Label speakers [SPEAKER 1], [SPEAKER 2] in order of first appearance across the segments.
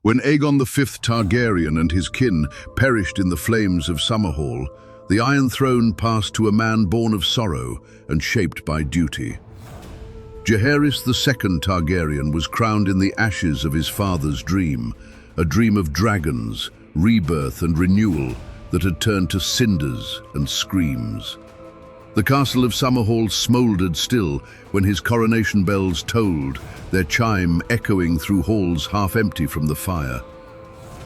[SPEAKER 1] When Aegon V Targaryen and his kin perished in the flames of Summerhall, the Iron Throne passed to a man born of sorrow and shaped by duty. Jaehaerys II Targaryen was crowned in the ashes of his father's dream, a dream of dragons, rebirth and renewal that had turned to cinders and screams. The castle of Summerhall smouldered still when his coronation bells tolled, their chime echoing through halls half empty from the fire.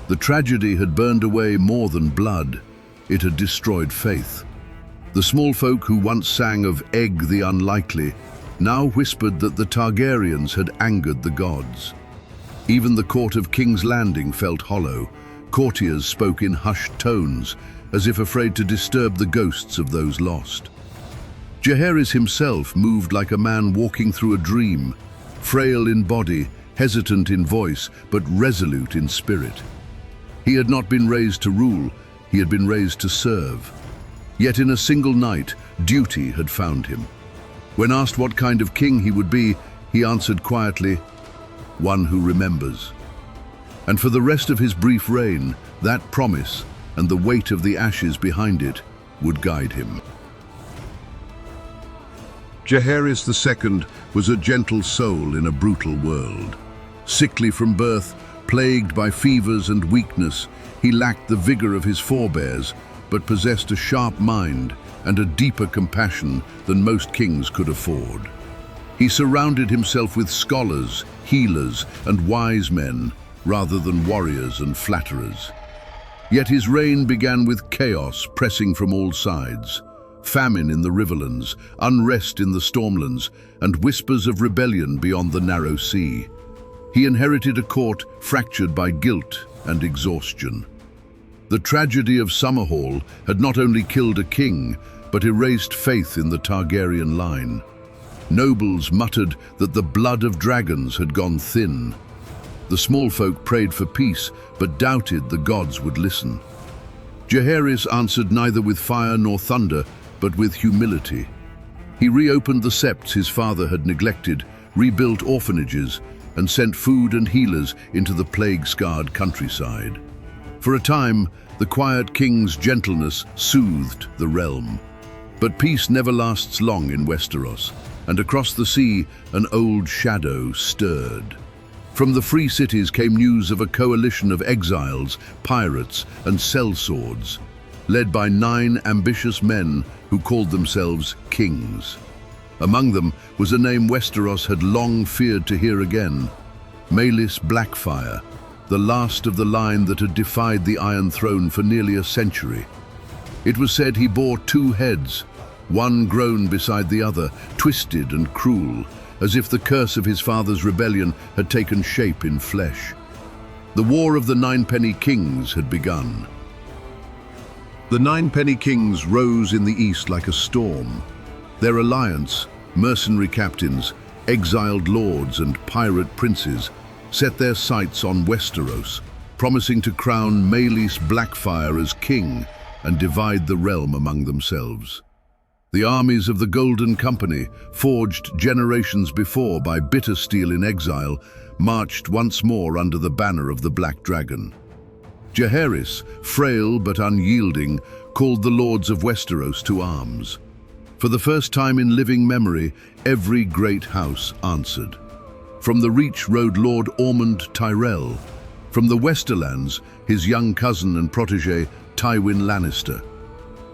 [SPEAKER 1] The tragedy had burned away more than blood. It had destroyed faith. The small folk who once sang of Egg the Unlikely now whispered that the Targaryens had angered the gods. Even the court of King's Landing felt hollow. Courtiers spoke in hushed tones, as if afraid to disturb the ghosts of those lost. Jaehaerys himself moved like a man walking through a dream, frail in body, hesitant in voice, but resolute in spirit. He had not been raised to rule, he had been raised to serve. Yet in a single night, duty had found him. When asked what kind of king he would be, he answered quietly, "One who remembers." And for the rest of his brief reign, that promise and the weight of the ashes behind it would guide him. Jaehaerys II was a gentle soul in a brutal world. Sickly from birth, plagued by fevers and weakness, he lacked the vigor of his forebears, but possessed a sharp mind and a deeper compassion than most kings could afford. He surrounded himself with scholars, healers, and wise men, rather than warriors and flatterers. Yet his reign began with chaos pressing from all sides. Famine in the riverlands, unrest in the stormlands, and whispers of rebellion beyond the narrow sea. He inherited a court fractured by guilt and exhaustion. The tragedy of Summerhall had not only killed a king, but erased faith in the Targaryen line. Nobles muttered that the blood of dragons had gone thin. The small folk prayed for peace, but doubted the gods would listen. Jaehaerys answered neither with fire nor thunder, but with humility. He reopened the septs his father had neglected, rebuilt orphanages, and sent food and healers into the plague-scarred countryside. For a time, the quiet king's gentleness soothed the realm. But peace never lasts long in Westeros, and across the sea, an old shadow stirred. From the free cities came news of a coalition of exiles, pirates, and sellswords, led by 9 ambitious men who called themselves kings. Among them was a name Westeros had long feared to hear again, Maelys Blackfyre, the last of the line that had defied the Iron Throne for nearly a century. It was said he bore 2 heads, one grown beside the other, twisted and cruel, as if the curse of his father's rebellion had taken shape in flesh. The War of the Ninepenny Kings had begun. The Ninepenny Kings rose in the east like a storm. Their alliance, mercenary captains, exiled lords and pirate princes, set their sights on Westeros, promising to crown Maelys Blackfyre as king and divide the realm among themselves. The armies of the Golden Company, forged generations before by bitter steel in exile, marched once more under the banner of the Black Dragon. Jaehaerys, frail but unyielding, called the lords of Westeros to arms. For the first time in living memory, every great house answered. From the Reach rode Lord Ormond Tyrell. From the Westerlands, his young cousin and protege, Tywin Lannister.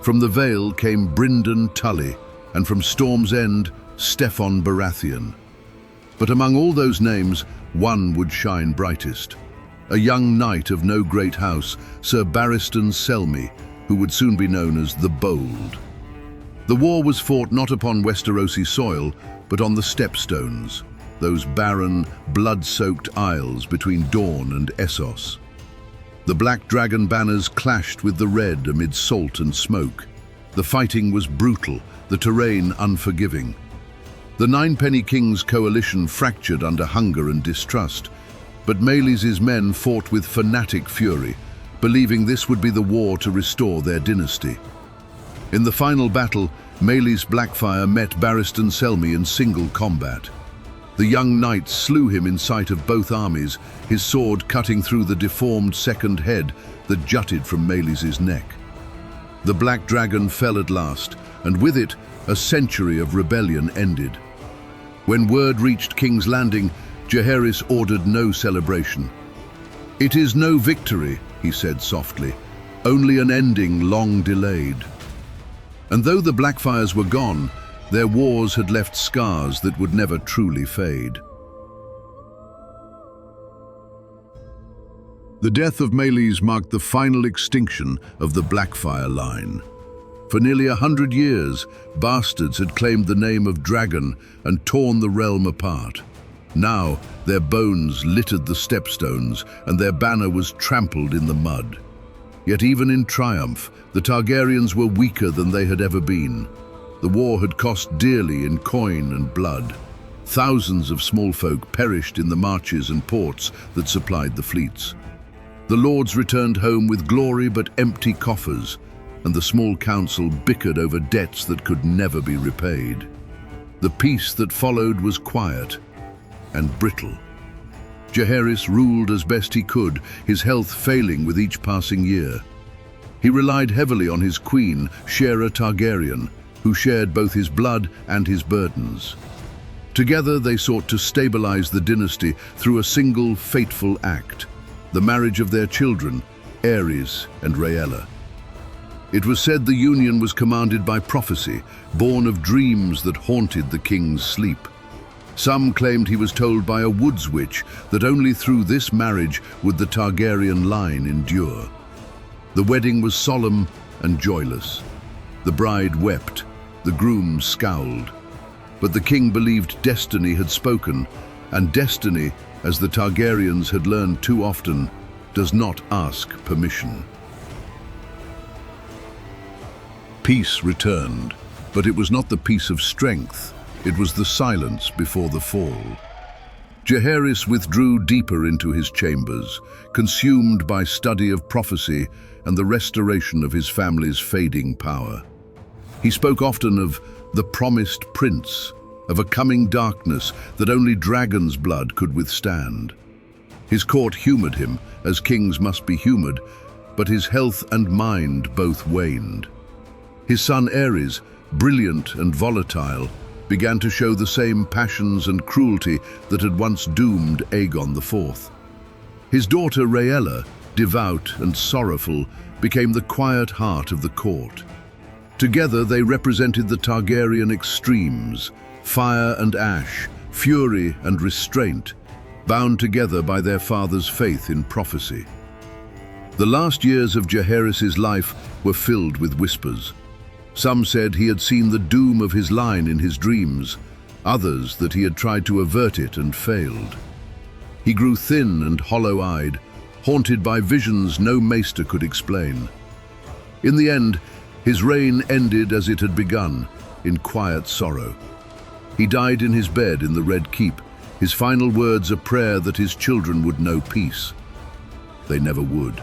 [SPEAKER 1] From the Vale came Brynden Tully, and from Storm's End, Steffon Baratheon. But among all those names, one would shine brightest. A young knight of no great house, Ser Barristan Selmy, who would soon be known as the Bold. The war was fought not upon Westerosi soil, but on the Stepstones, those barren, blood-soaked isles between Dorne and Essos. The Black Dragon banners clashed with the red amid salt and smoke. The fighting was brutal, the terrain unforgiving. The Ninepenny Kings coalition fractured under hunger and distrust, but Maelys' men fought with fanatic fury, believing this would be the war to restore their dynasty. In the final battle, Maelys Blackfyre met Barristan Selmy in single combat. The young knight slew him in sight of both armies, his sword cutting through the deformed second head that jutted from Maelys' neck. The black dragon fell at last, and with it, a century of rebellion ended. When word reached King's Landing, Jaehaerys ordered no celebration. "It is no victory," he said softly, "only an ending long delayed." And though the Blackfyres were gone, their wars had left scars that would never truly fade. The death of Maelys marked the final extinction of the Blackfyre line. For nearly 100 years, bastards had claimed the name of dragon and torn the realm apart. Now, their bones littered the Stepstones, and their banner was trampled in the mud. Yet even in triumph, the Targaryens were weaker than they had ever been. The war had cost dearly in coin and blood. Thousands of small folk perished in the marches and ports that supplied the fleets. The lords returned home with glory but empty coffers, and the small council bickered over debts that could never be repaid. The peace that followed was quiet and brittle. Jaehaerys ruled as best he could, his health failing with each passing year. He relied heavily on his queen, Ser Targaryen, who shared both his blood and his burdens. Together they sought to stabilize the dynasty through a single fateful act, the marriage of their children, Aerys and Rhaella. It was said the union was commanded by prophecy, born of dreams that haunted the king's sleep. Some claimed he was told by a woods witch that only through this marriage would the Targaryen line endure. The wedding was solemn and joyless. The bride wept, the groom scowled. But the king believed destiny had spoken, and destiny, as the Targaryens had learned too often, does not ask permission. Peace returned, but it was not the peace of strength, it was the silence before the fall. Jaehaerys withdrew deeper into his chambers, consumed by study of prophecy and the restoration of his family's fading power. He spoke often of the promised prince, of a coming darkness that only dragon's blood could withstand. His court humored him, as kings must be humored, but his health and mind both waned. His son Aerys, brilliant and volatile, began to show the same passions and cruelty that had once doomed Aegon IV. His daughter Rhaella, devout and sorrowful, became the quiet heart of the court. Together they represented the Targaryen extremes, fire and ash, fury and restraint, bound together by their father's faith in prophecy. The last years of Jaehaerys' life were filled with whispers. Some said he had seen the doom of his line in his dreams, others that he had tried to avert it and failed. He grew thin and hollow-eyed, haunted by visions no maester could explain. In the end, his reign ended as it had begun, in quiet sorrow. He died in his bed in the Red Keep, his final words a prayer that his children would know peace. They never would.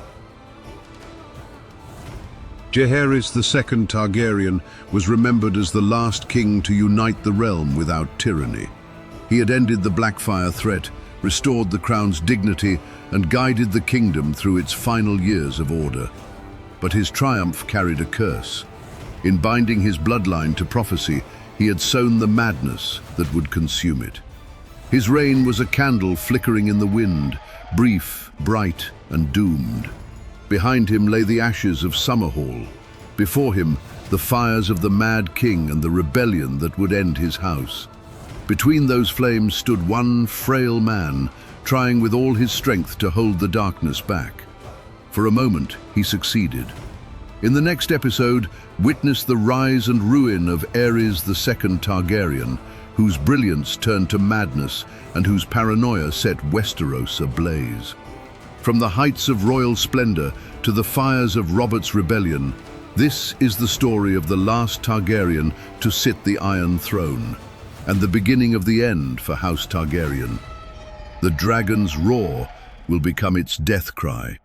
[SPEAKER 1] Jaehaerys II Targaryen was remembered as the last king to unite the realm without tyranny. He had ended the Blackfyre threat, restored the crown's dignity, and guided the kingdom through its final years of order. But his triumph carried a curse. In binding his bloodline to prophecy, he had sown the madness that would consume it. His reign was a candle flickering in the wind, brief, bright, and doomed. Behind him lay the ashes of Summerhall. Before him, the fires of the Mad King and the rebellion that would end his house. Between those flames stood one frail man, trying with all his strength to hold the darkness back. For a moment, he succeeded. In the next episode, witness the rise and ruin of Aerys II Targaryen, whose brilliance turned to madness and whose paranoia set Westeros ablaze. From the heights of royal splendor to the fires of Robert's rebellion, this is the story of the last Targaryen to sit the Iron Throne, and the beginning of the end for House Targaryen. The dragon's roar will become its death cry.